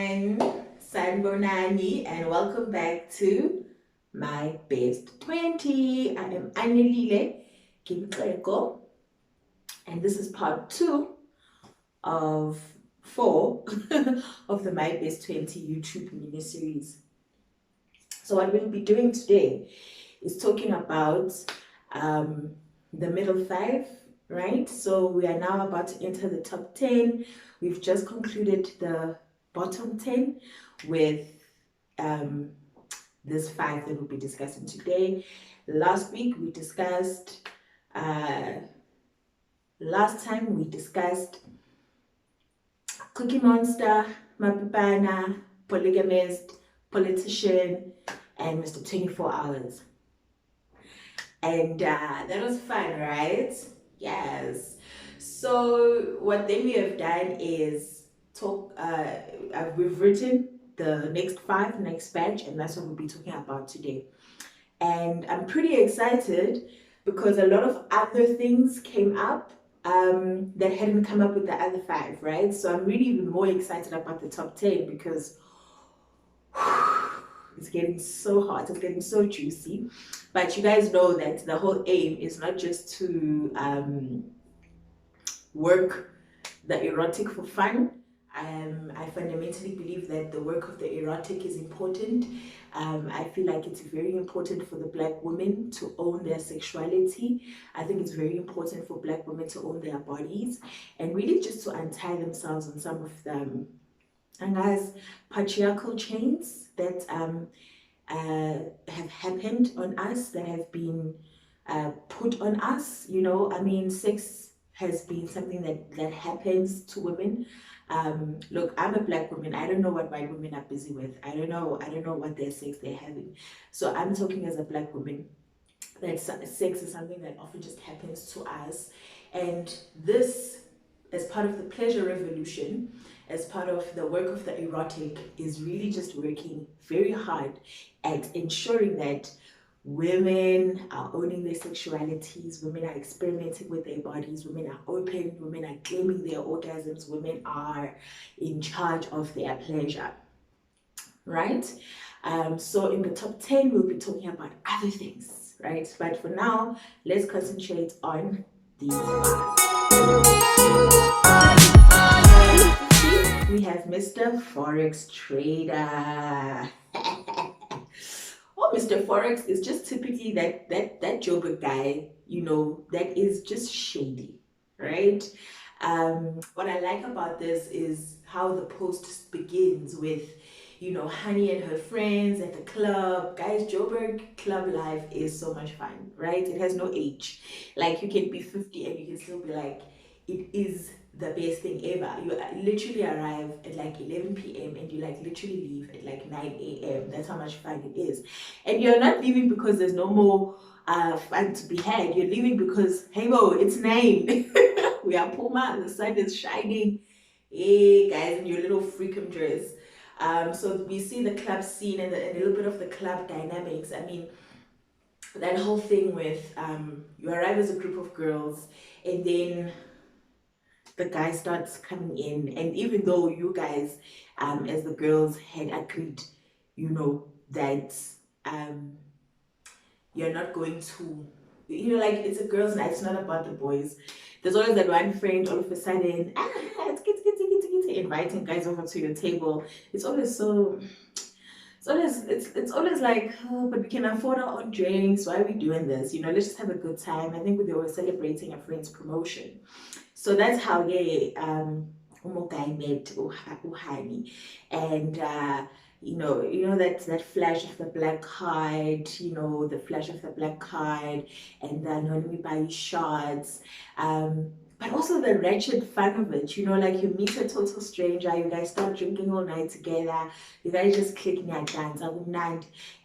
everyone, Sanbonani, and welcome back to my best 20. I am Dlamini-Gibixego, and this is part 2 of 4 of the My Best 20 YouTube mini series. So what we'll be doing today is talking about the middle 5, right? So we are now about to enter the top 10. We've just concluded the bottom 10 with this 5 that we'll be discussing today. Last time we discussed Cookie Monster, Mapipana, Polygamist, Politician, and Mr. 24 Hours. And that was fun, right? Yes. So what then we have done is we've written the next batch, and that's what we'll be talking about today. And I'm pretty excited because a lot of other things came up that hadn't come up with the other 5, right? So I'm really even more excited about the top 10 because it's getting so hot, it's getting so juicy. But you guys know that the whole aim is not just to work the erotic for fun. I fundamentally believe that the work of the erotic is important. I feel like it's very important for the Black women to own their sexuality. I think it's very important for Black women to own their bodies and really just to untie themselves on some of them. And as patriarchal chains that have happened on us, that have been put on us, you know, I mean, sex has been something that happens to women. Look, I'm a Black woman. I don't know what white women are busy with. I don't know what their sex they're having. So I'm talking as a Black woman, that sex is something that often just happens to us. And this, as part of the pleasure revolution, as part of the work of the erotic, is really just working very hard at ensuring that women are owning their sexualities, women are experimenting with their bodies, women are open, women are claiming their orgasms, women are in charge of their pleasure, right? So in the top 10, we'll be talking about other things, right? But for now, let's concentrate on these 5. We have Mr. Forex Trader. Oh, Mr. Forex is just typically that Joburg guy, you know, that is just shady, right? What I like about this is how the post begins with, you know, Honey and her friends at the club. Guys, Joburg club life is so much fun, right? It has no age. Like, you can be 50 and you can still be like, it is the best thing ever. You literally arrive at like 11 p.m. and you like literally leave at like 9 a.m. That's how much fun it is. And you're not leaving because there's no more fun to be had. You're leaving because, hey mo, it's 9. We are Puma, the sun is shining. Hey guys, in your little freakum dress. So we see the club scene and a little bit of the club dynamics. I mean, that whole thing with you arrive as a group of girls and then the guy starts coming in, and even though you guys as the girls had agreed, you know, that you're not going to, you know, like, it's a girls' night, it's not about the boys. There's always that one friend all of a sudden, inviting guys over to your table. It's always so, it's always like, oh, but we can afford our own drinks, why are we doing this? You know, let's just have a good time. I think they were celebrating a friend's promotion. So that's how Umogai met Uhani. And you know that flash of the black card, you know, the flash of the black card, and then when we buy shots, but also the wretched fun of it, you know, like you meet a total stranger, you guys start drinking all night together, you guys just click your dance,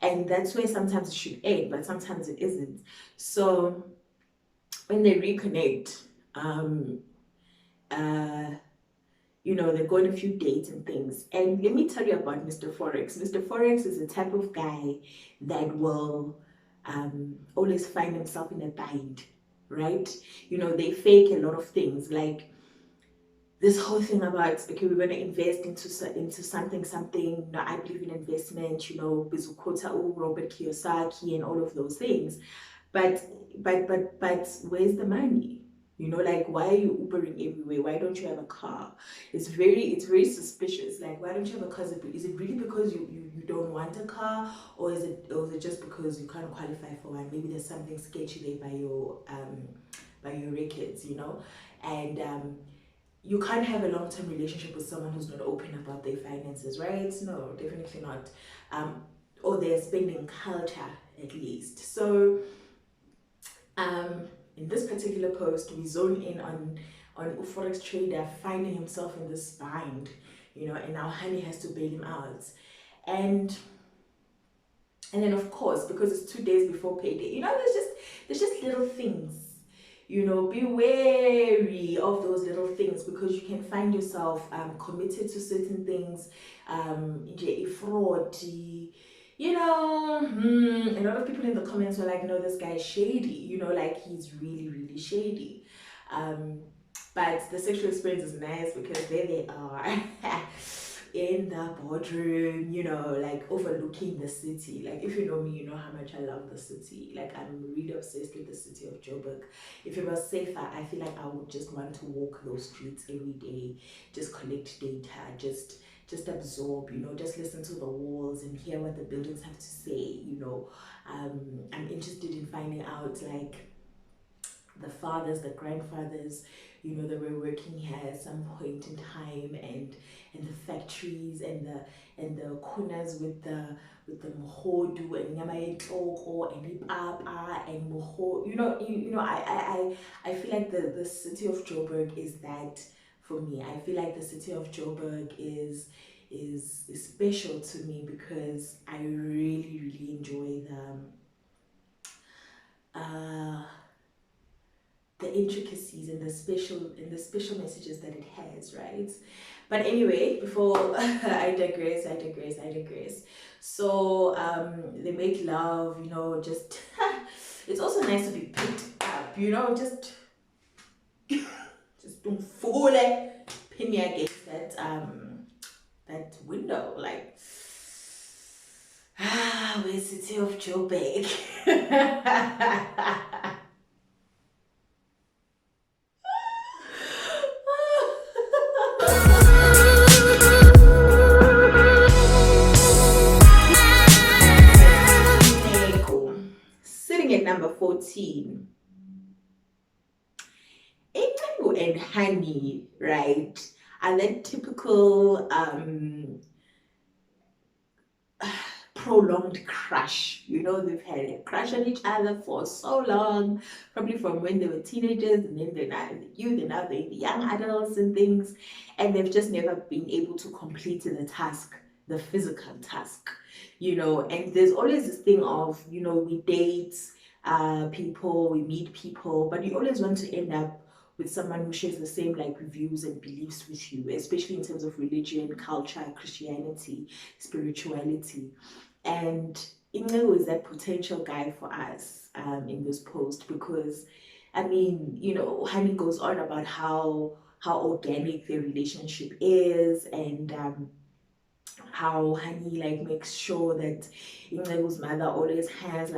and that's where sometimes it should end, but sometimes it isn't. So when they reconnect, you know, they go on a few dates and things. And let me tell you about Mr. Forex. Mr. Forex is the type of guy that will always find himself in a bind, right? You know, they fake a lot of things. Like, this whole thing about, okay, we're going to invest into something. I believe in investment, Bizukota, Robert Kiyosaki, and all of those things. But where's the money? Like, why are you Ubering everywhere? Why don't you have a car? It's very suspicious. Like, why don't you have a car? Is it really because you don't want a car, or is it just because you can't qualify for one? Maybe there's something sketchy there by your records, and you can't have a long-term relationship with someone who's not open about their finances, right? No, definitely not. Or their spending culture, at least. So in this particular post, we zone in on a forex trader finding himself in this bind, and now Honey has to bail him out. And then, of course, because it's 2 days before payday, there's just little things. Be wary of those little things, because you can find yourself committed to certain things, fraud. A lot of people in the comments were like, no, this guy is shady, like he's really, really shady. But the sexual experience is nice, because there they are in the boardroom, like overlooking the city. Like, if you know me, you know how much I love the city. Like, I'm really obsessed with the city of Joburg. If it was safer, I feel like I would just want to walk those streets every day, just collect data, just absorb, just listen to the walls and hear what the buildings have to say. I'm interested in finding out, like, the fathers, the grandfathers, that were working here at some point in time, and the factories and the corners with the mohodu and nyama yenhloko and ipapa and moho. I feel like the city of Joburg is that for me. I feel like the city of Joburg is special to me, because I really, really enjoy the intricacies and the special messages that it has, right? But anyway, before I digress. So they make love, just it's also nice to be picked up, just don't fool it, pin me against that window, like, where's city of Joburg? Sitting at number 14, Incengo and Honey, right, are that typical prolonged crush. They've had a crush on each other for so long, probably from when they were teenagers, and then they're now in the youth, and now they're in the young adults and things, and they've just never been able to complete the task, the physical task. And there's always this thing of, we date people, we meet people, but you always want to end up with someone who shares the same views and beliefs with you, especially in terms of religion, culture, Christianity, spirituality. And Ingo is that potential guy for us in this post, because Honey goes on about how organic their relationship is, and how Honey makes sure that Inge's mother always has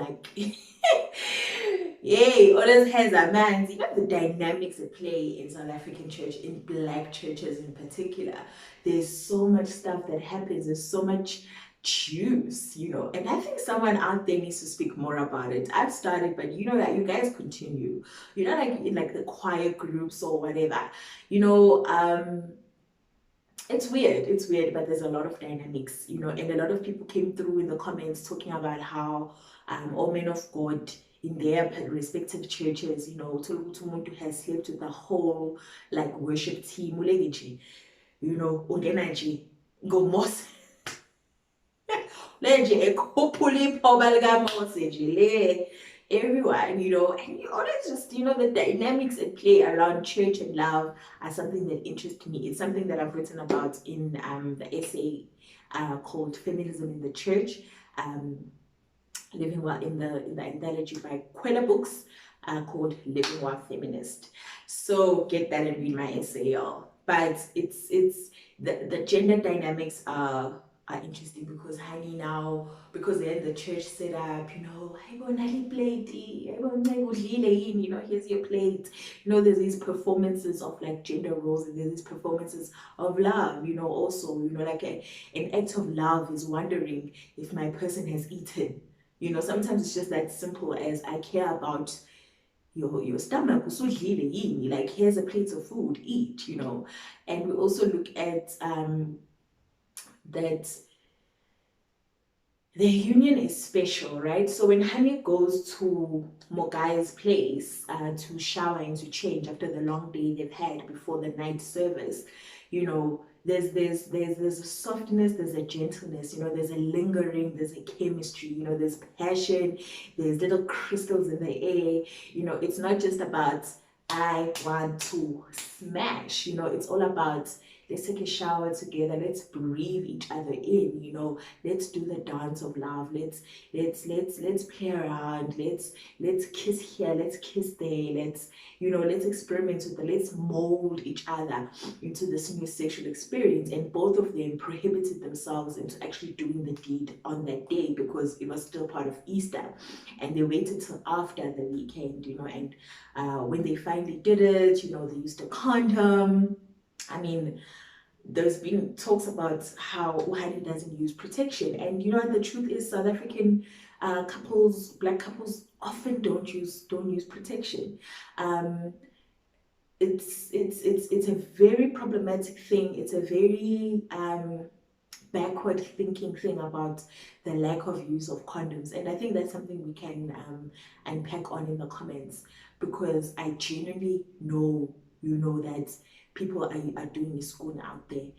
yay, always has a man. The dynamics at play in South African church, in black churches in particular. There's so much stuff that happens. There's so much juice, and I think someone out there needs to speak more about it. I've started, but that you guys continue. In the choir groups or whatever. It's weird, but there's a lot of dynamics, and a lot of people came through in the comments talking about how all men of God in their respective churches, Tolubutu has slept with the whole worship team, Ugenaji, go mos. Everyone, and you always just, the dynamics at play around church and love are something that interests me. It's something that I've written about in the essay called Feminism in the Church, living well in the anthology by Quella Books, called Living Well Feminist. So get that and read my essay, y'all. but it's the gender dynamics are interesting because honey now, because they're in the church set up, you know, you know, here's your plate. You know, there's these performances of like gender roles, and there's these performances of love, you know, also, you know, like an act of love is wondering if my person has eaten. You know, sometimes it's just that simple as I care about your stomach, like here's a plate of food, eat, you know. And we also look at that the union is special, right? So when honey goes to Mogai's place to shower and to change after the long day they've had before the night service, you know, there's a softness, there's a gentleness, you know, there's a lingering, there's a chemistry, you know, there's passion, there's little crystals in the air. You know, it's not just about I want to smash, you know, it's all about let's take a shower together, let's breathe each other in, you know, let's do the dance of love, let's play around, let's kiss here, let's kiss there, let's, you know, let's experiment with it, let's mold each other into this new sexual experience. And both of them prohibited themselves into actually doing the deed on that day because it was still part of Easter, and they waited till after the weekend, you know. And when they finally did it, you know, they used a condom. I mean, there's been talks about how Uhani doesn't use protection, and you know, the truth is, South African couples, black couples, often don't use protection. Um, it's a very problematic thing. It's a very backward thinking thing about the lack of use of condoms, and I think that's something we can unpack on in the comments, because I genuinely know, you know, that people are doing a school out there.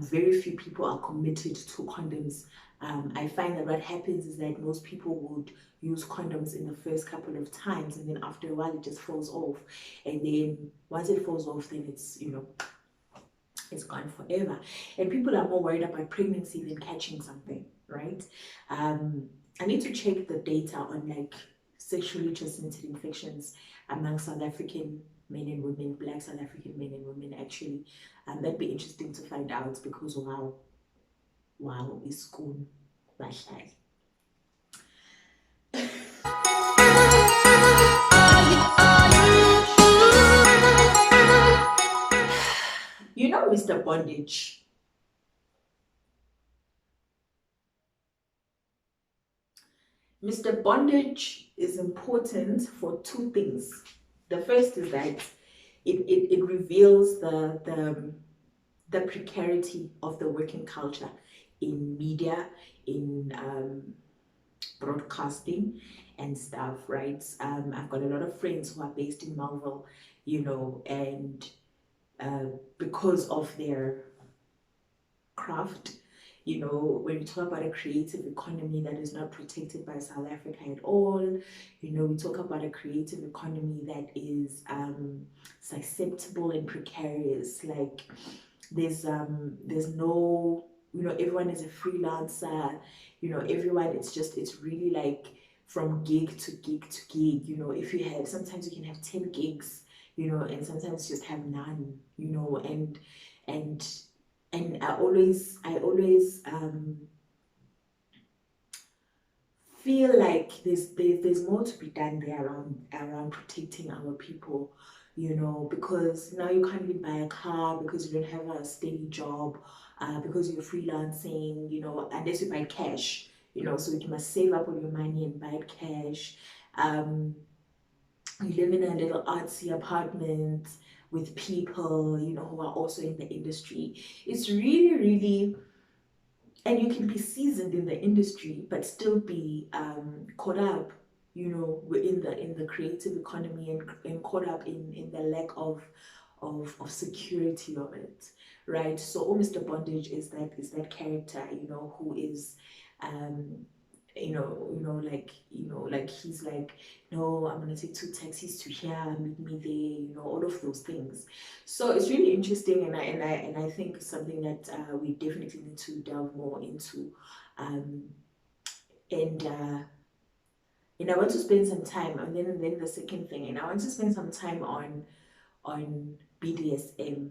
Very few people are committed to condoms. I find that what happens is that most people would use condoms in the first couple of times, and then after a while it just falls off, and then once it falls off, then it's, you know, it's gone forever. And people are more worried about pregnancy than catching something, right? I need to check the data on like sexually transmitted infections among South African men and women, black South African men and women, actually. That'd be interesting to find out, because wow, is school shy. You know, Mr. Bondage. Mr. Bondage is important for two things. The first is that it reveals the precarity of the working culture in media, in broadcasting and stuff, right? I've got a lot of friends who are based in Melville, you know, and because of their craft, you know, when we talk about a creative economy that is not protected by South Africa at all, you know, we talk about a creative economy that is susceptible and precarious. Like there's no, you know, everyone is a freelancer, you know, everyone, it's really like from gig to gig to gig, you know. If you have, sometimes you can have 10 gigs, you know, and sometimes just have none, you know. And and I always feel like there's more to be done there around protecting our people, you know, because now you can't even buy a car because you don't have a steady job, because you're freelancing, you know, unless you buy cash, you know. So you must save up all your money and buy it cash. Um, you live in a little artsy apartment with people, you know, who are also in the industry. It's really, really, and you can be seasoned in the industry but still be caught up, you know, in the creative economy, and caught up in the lack of security of it, right? So Mr. Bondage is that character, you know, who is um like he's like, no, I'm gonna take 2 taxis to here, meet me there, you know, all of those things. So it's really interesting, and I think something that we definitely need to delve more into, um, and I want to spend some time, and then the second thing, and I want to spend some time on BDSM,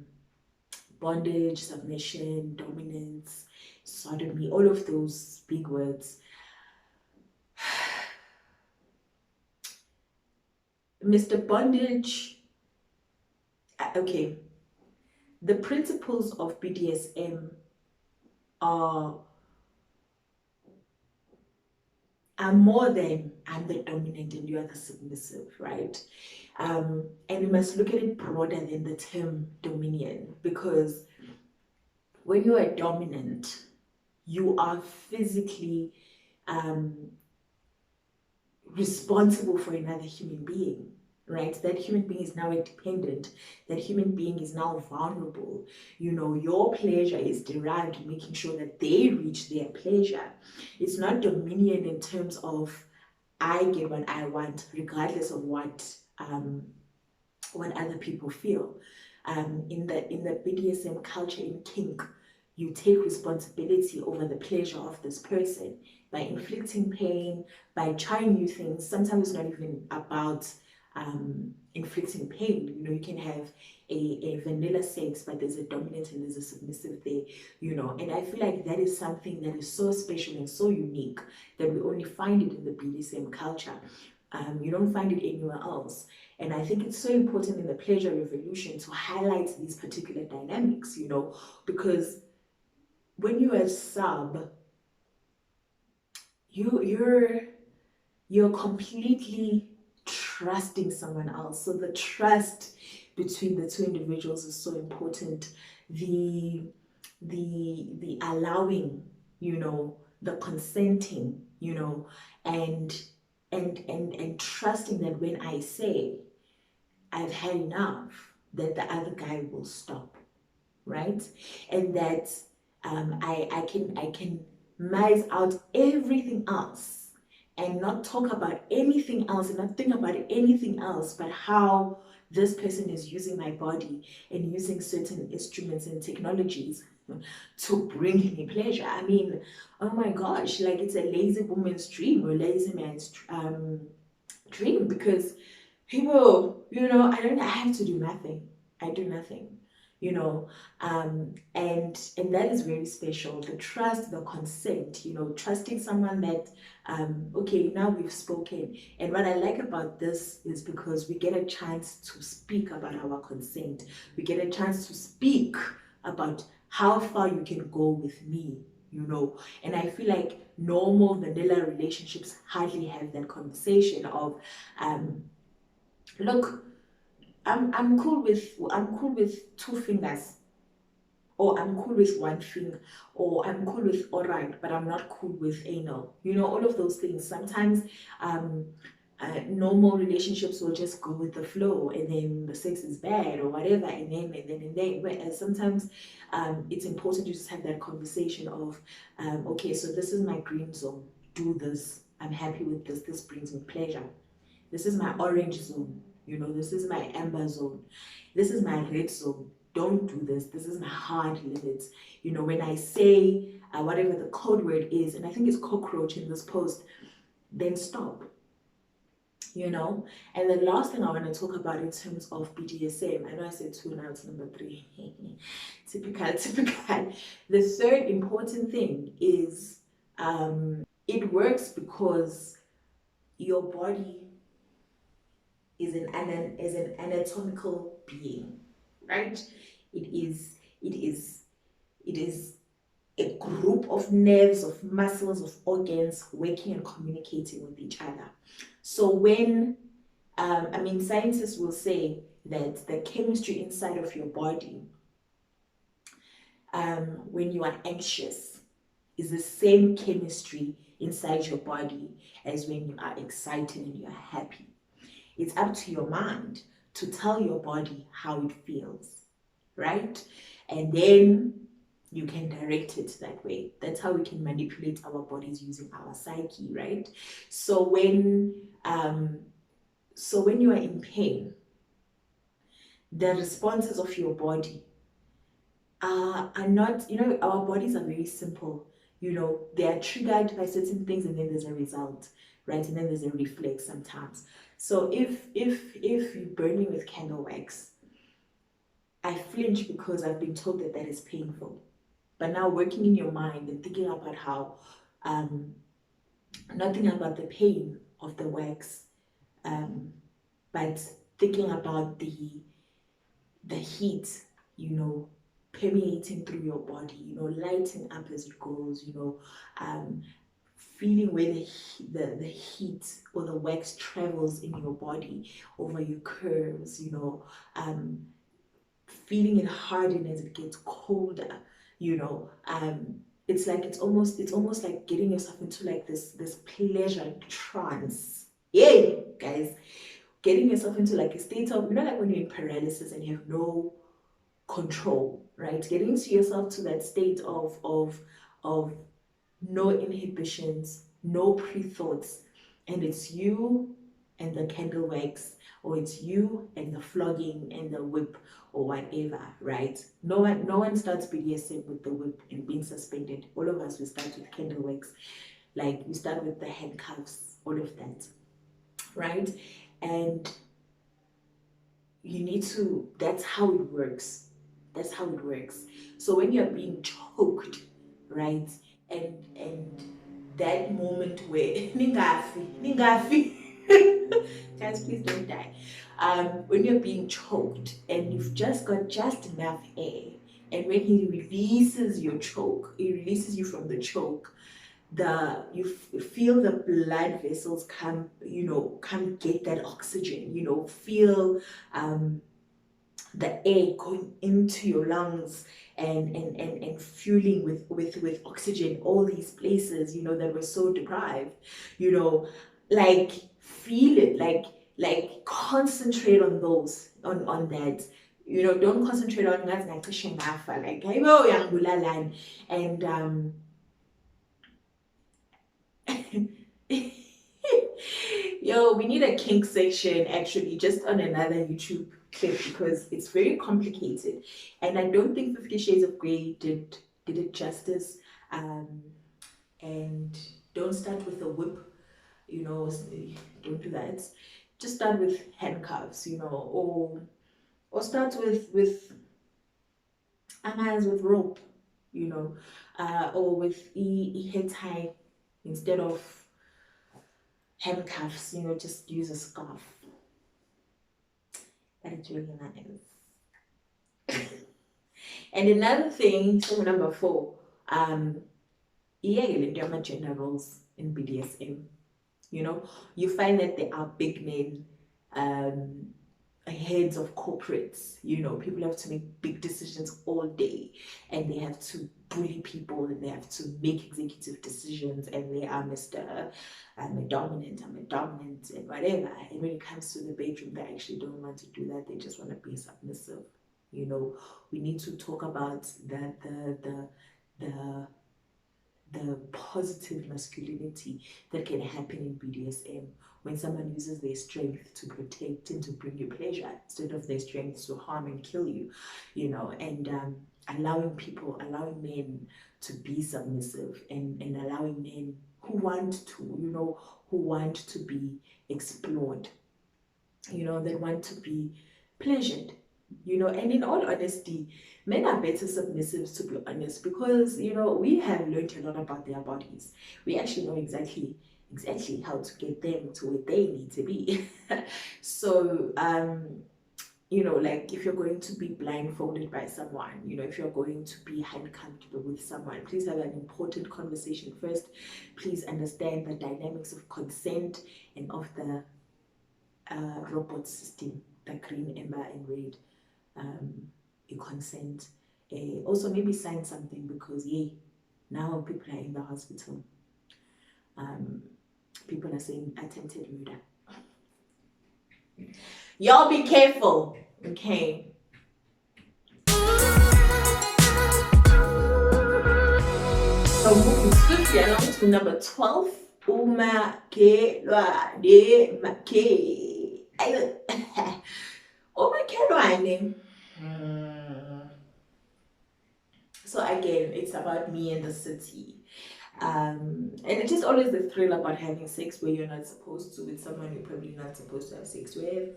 bondage, submission, dominance, sodomy, all of those big words. Mr. Bondage, okay, the principles of BDSM are more than I'm the dominant and you are the submissive, right? And we must look at it broader than the term dominion, because when you are dominant, you are physically responsible for another human being, right? That human being is now dependent. That human being is now vulnerable. You know, your pleasure is derived in making sure that they reach their pleasure. It's not dominion in terms of I get what I want, regardless of what other people feel. In the BDSM culture, in kink, you take responsibility over the pleasure of this person by inflicting pain, by trying new things. Sometimes it's not even about inflicting pain. You know, you can have a vanilla sex, but there's a dominant and there's a submissive there, you know. And I feel like that is something that is so special and so unique that we only find it in the BDSM culture. You don't find it anywhere else. And I think it's so important in the pleasure revolution to highlight these particular dynamics, you know, because when you're a sub, you're completely trusting someone else. So the trust between the two individuals is so important. The allowing, you know, the consenting, you know, and trusting that when I say I've had enough, that the other guy will stop, right? And that I can mice out everything else and not talk about anything else and not think about anything else but how this person is using my body and using certain instruments and technologies to bring me pleasure. I mean, oh my gosh, like it's a lazy woman's dream or lazy man's dream, because people, you know, I have to do nothing. I do nothing, you know, and that is very special. The trust, the consent, you know, trusting someone that okay, now we've spoken. And what I like about this is because we get a chance to speak about our consent. We get a chance to speak about how far you can go with me, you know. And I feel like normal vanilla relationships hardly have that conversation of look, I'm cool with two fingers, or I'm cool with one finger, or I'm cool with oral, but I'm not cool with anal. You know, all of those things. Sometimes normal relationships will just go with the flow, and then the sex is bad or whatever, and then. Whereas sometimes it's important to just have that conversation of, okay, so this is my green zone. Do this. I'm happy with this. This brings me pleasure. This is my orange zone. You know, this is my amber zone. This is my red zone. Don't do this. This is my hard limits. You know, when I say whatever the code word is, and I think it's cockroach in this post, then stop. You know, and the last thing I want to talk about in terms of BDSM, I know I said 2, now it's number 3. typical. The third important thing is it works because your body is an anatomical being, right? It is a group of nerves, of muscles, of organs working and communicating with each other. So when scientists will say that the chemistry inside of your body, when you are anxious, is the same chemistry inside your body as when you are excited and you're happy. It's up to your mind to tell your body how it feels, right? And then you can direct it that way. That's how we can manipulate our bodies using our psyche, right? So when you are in pain, the responses of your body are not, you know, our bodies are very simple. You know, they are triggered by certain things and then there's a result, right? And then there's a reflex sometimes. So if you're burning with candle wax I flinch because I've been told that that is painful. But now working in your mind and thinking about how, um, not thinking about the pain of the wax, um, but thinking about the heat, permeating through your body, lighting up as it goes, um, feeling where the heat or the wax travels in your body over your curves, um, feeling it harden as it gets colder, it's almost like getting yourself into like this pleasure trance. Yay, guys, getting yourself into like a state of, like when you're in paralysis and you have no control, right? Getting to yourself to that state of no inhibitions, no pre-thoughts, and it's you and the candle wax, or it's you and the flogging and the whip or whatever, right? No one starts BDSM with the whip and being suspended. All of us, we start with candle wax, like we start with the handcuffs, all of that, right? And you need to, that's how it works. That's how it works. So when you're being choked, right? And that moment where ningafi, guys, please don't die. When you're being choked and you've just got just enough air, and when he releases your choke, he releases you from the choke, feel the blood vessels come get that oxygen, feel the air going into your lungs and fueling with oxygen all these places that were so deprived, like feel it, like concentrate on those, on that, don't concentrate on like hey, and yo, we need a kink section actually, just on another YouTube clip, because it's very complicated, and I don't think 50 Shades of Grey did it justice. And don't start with a whip, don't do that. Just start with handcuffs, or start with hands with rope, or with head tie instead of handcuffs, just use a scarf. That is really nice. And another thing, so number 4, gender roles in BDSM. You find that there are big men, heads of corporates, people have to make big decisions all day, and they have to bully people, and they have to make executive decisions, and they are Mr. I'm a dominant, and whatever. And when it comes to the bedroom, they actually don't want to do that. They just want to be submissive. We need to talk about the positive masculinity that can happen in BDSM when someone uses their strength to protect and to bring you pleasure instead of their strength to harm and kill you, and allowing men to be submissive, and allowing men who want to be explored, that want to be pleasured, and in all honesty, men are better submissives, to be honest, because we have learned a lot about their bodies. We actually know exactly how to get them to where they need to be. So like if you're going to be blindfolded by someone, if you're going to be handcuffed with someone, please have an important conversation first. Please understand the dynamics of consent and of the robot system, the green, amber, and red. You consent. Also, maybe sign something, because now people are in the hospital. People are saying attempted murder. Y'all be careful, okay? So moving swiftly along to number 12. Umakhelwane make. Umakhelwane. So again, it's about me and the city. And it is always the thrill about having sex where you're not supposed to, with someone you're probably not supposed to have sex with.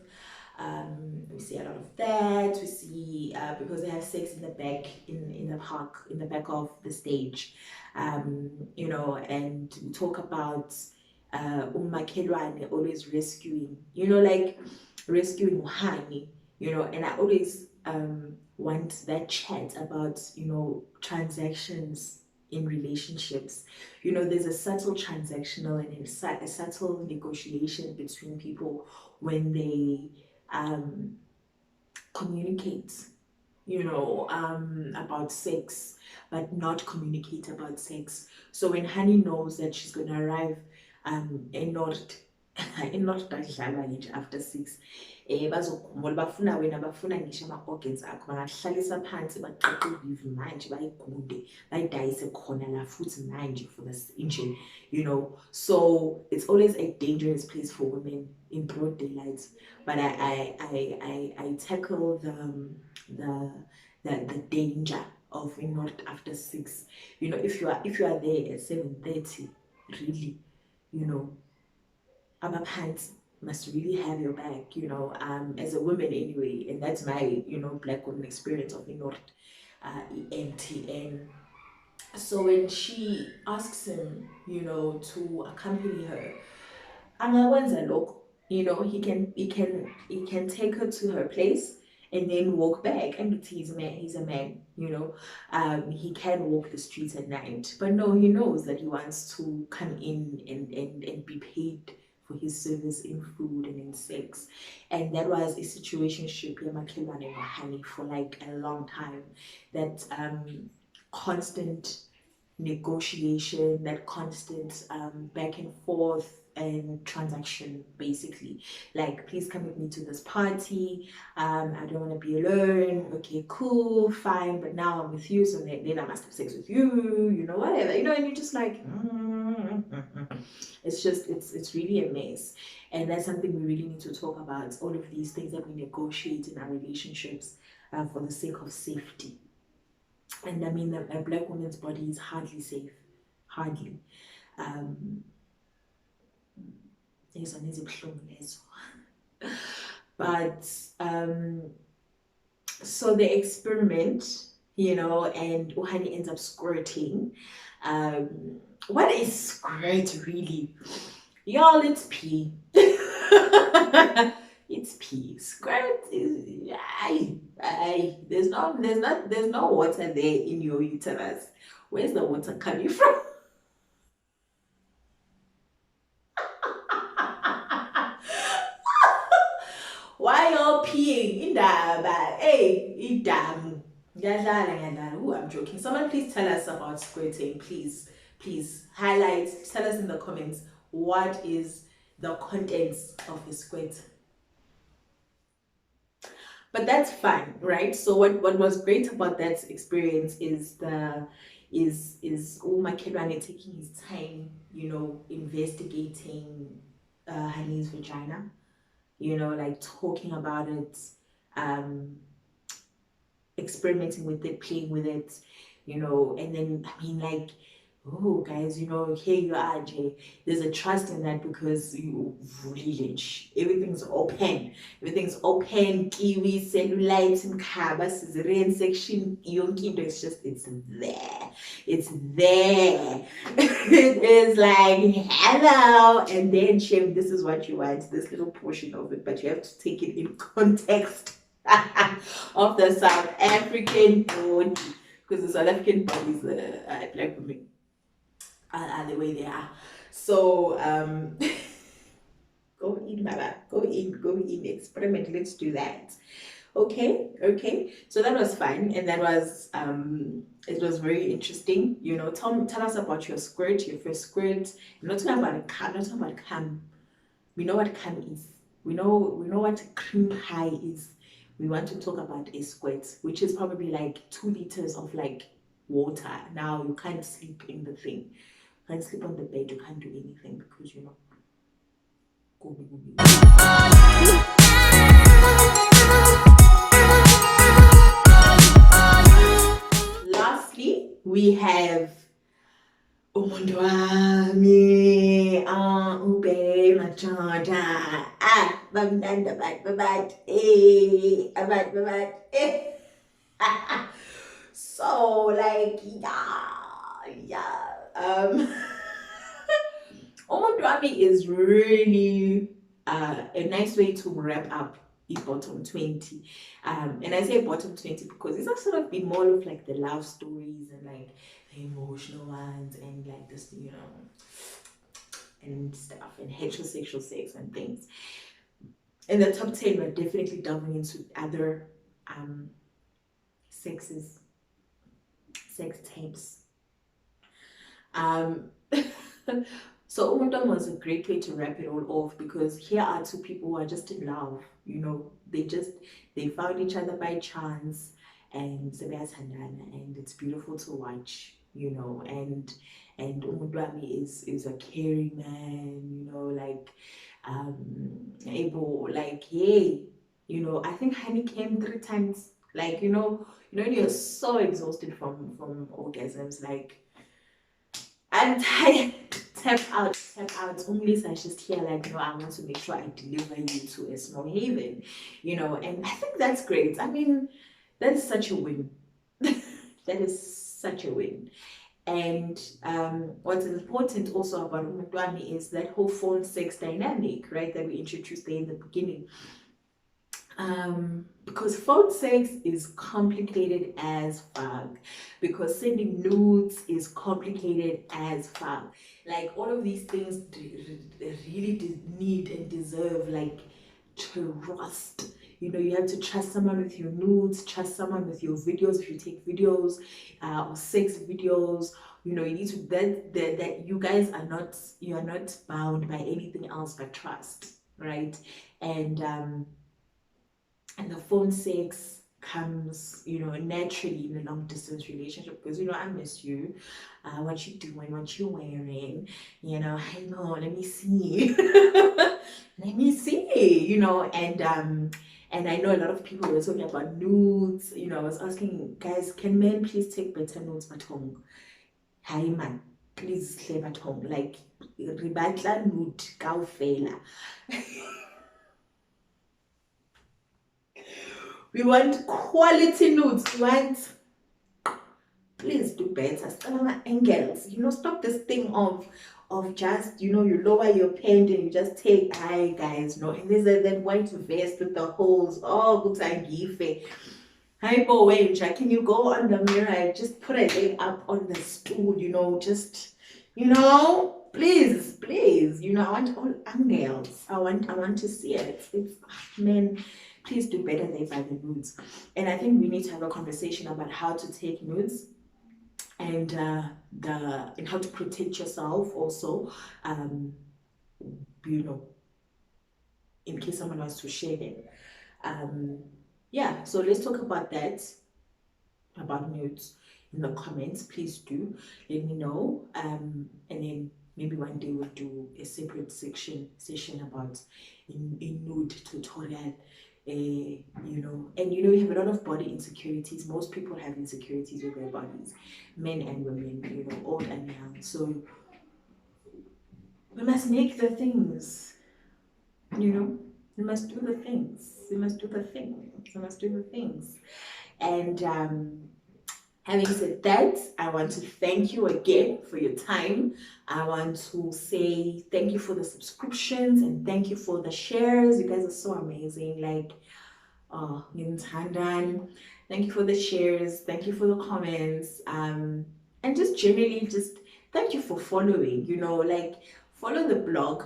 We see a lot of that. We see because they have sex in the back, in the park, in the back of the stage, you know, and we talk about umakhelwane always rescuing, you know, like rescuing Uhani, you know, and I always want that chat about, you know, transactions in relationships. You know, there's a subtle transactional and a subtle negotiation between people when they communicate, you know, about sex, but not communicate about sex. So when Honey knows that she's gonna arrive in North in North Dadlala nje after 6, bazokhumbula bafuna wena, bafuna ngisho ama-organs akho, bangahlalisa phansi baqaqe ibivi manje bayigunde bayidayise khona la futhi manje for this nje, you know. So it's always a dangerous place for women in broad daylight. But I tackle the the danger of not after 6. You know, if you are there at 7:30, really, you know, our pants must really have your back, you know, as a woman anyway, and that's my, you know, black woman experience of not EMTN. So when she asks him, you know, to accompany her, angakwenza lokho, you know, he can take her to her place and then walk back. And he's a man, you know. He can walk the streets at night, but no, he knows that he wants to come in and be paid for his service in food and in sex. And that was a situationship here Makhelwane and Honey for like a long time. That constant negotiation, that constant back and forth and transaction, basically. Like, please come with me to this party. I don't want to be alone. Okay, cool, fine. But now I'm with you, so then I must have sex with you. You know, whatever. You know, and you're just like, it's just it's really a mess, and that's something we really need to talk about. All of these things that we negotiate in our relationships for the sake of safety. And I mean, a black woman's body is hardly safe, hardly. But so they experiment, you know, and Uhani ends up squirting. What is squirt really? Y'all, it's pee. It's pee. Squirt is there's no water there in your uterus. Where's the water coming from? Why y'all peeing? Indaba. Hey, idamu. Ngiyadlala. Ooh, I'm joking. Someone please tell us about squirting. Please highlight. Tell us in the comments what is the contents of a squirt. But that's fun, right? So what was great about that experience is Umakhelwane taking his time, you know, investigating Honey's vagina, you know, like talking about it, experimenting with it, playing with it, you know. And then I mean, like, oh guys, you know, here you are, Jay. There's a trust in that because you really, everything's open, kiwi, cellulite, mkhaba, cesarean section, yonke it's just, it's there. It is like, hello, and then shame, this is what you want, this little portion of it, but you have to take it in context of the South African body, because the South African body is black women are the way they are. So go in, Baba. Go in, experiment. Let's do that. Okay. So that was fun, and that was it was very interesting. You know, tell us about your squirt, your first squirt. I'm not talking about cam. We know what cam is. We know what cream high is. We want to talk about a squirt, which is probably like 2 liters of like water. Now you can't sleep in the thing. You can't sleep on the bed. You can't do anything because, you know, go. Lastly, we have umuntu wami ube madoda Bamnandi abantu babantu. Abantu babantu. So like yeah. Umuntu wami is really a nice way to wrap up the bottom 20. And I say bottom 20 because it's sort of been more of like the love stories and like the emotional ones and like this, and stuff and heterosexual sex and things. In the top 10, we're definitely delving into other sexes, sex tapes. So Umudam was a great way to wrap it all off because here are two people who are just in love, they found each other by chance and and it's beautiful to watch, and Umudwami is a caring man, able, like, hey, I think Honey came 3 times, like, when you're so exhausted from orgasms, like, I'm tired. Tap out, tap out. Only I just here, like, I want to make sure I deliver you to a small haven, and I think that's great. I mean, that's such a win. That is such a win. And what's important also about Umutwami is that whole phone sex dynamic, right, that we introduced there in the beginning. Because phone sex is complicated as fuck, because sending nudes is complicated as fuck. Like, all of these things really need and deserve, like, trust. You have to trust someone with your nudes, trust someone with your videos if you take videos, or sex videos. You need to that you guys are not bound by anything else but trust, right? And the phone sex comes, naturally in a long distance relationship because, I miss you. What you doing, what you wearing, hey, no, let me see. Let me see, and I know a lot of people were talking about nudes. I was asking guys, can men please take better nudes at home? Hi man, please sleep at home. Like, ribatla nude kaufela. We want quality nudes. Please do better. Stop angles. Stop this thing of just, you lower your pant and you just take, hi guys, no. And there's that white vest with the holes. Oh, good gife. Hi, boy, can you go on the mirror? Just put a leg up on the stool, just, please, I want all angles. I want to see it. It's, man, please do better there by the nudes. And I think we need to have a conversation about how to take nudes and and how to protect yourself also, in case someone wants to share them. Yeah, so let's talk about that, about nudes, in the comments. Please do let me know, and then maybe one day we'll do a separate session about a nude tutorial. And we have a lot of body insecurities. Most people have insecurities with their bodies, men and women, old and young. So we must make the things, we must do the things. We must do the things. And having said that, I want to thank you again for your time. I want to say thank you for the subscriptions and thank you for the shares. You guys are so amazing. Like, oh, thank you for the shares. Thank you for the comments. And just generally, just thank you for following. Like, follow the blog,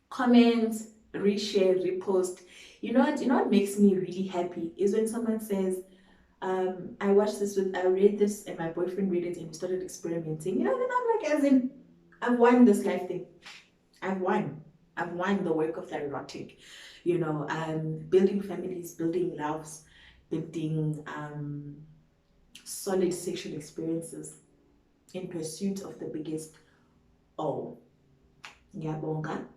comment, reshare, repost. You know what makes me really happy is when someone says, I read this and my boyfriend read it and we started experimenting. Then I'm like, as in, I've won this life thing. I've won the work of the erotic. Building families, building loves, building solid sexual experiences in pursuit of the biggest. Oh, ngiyabonga.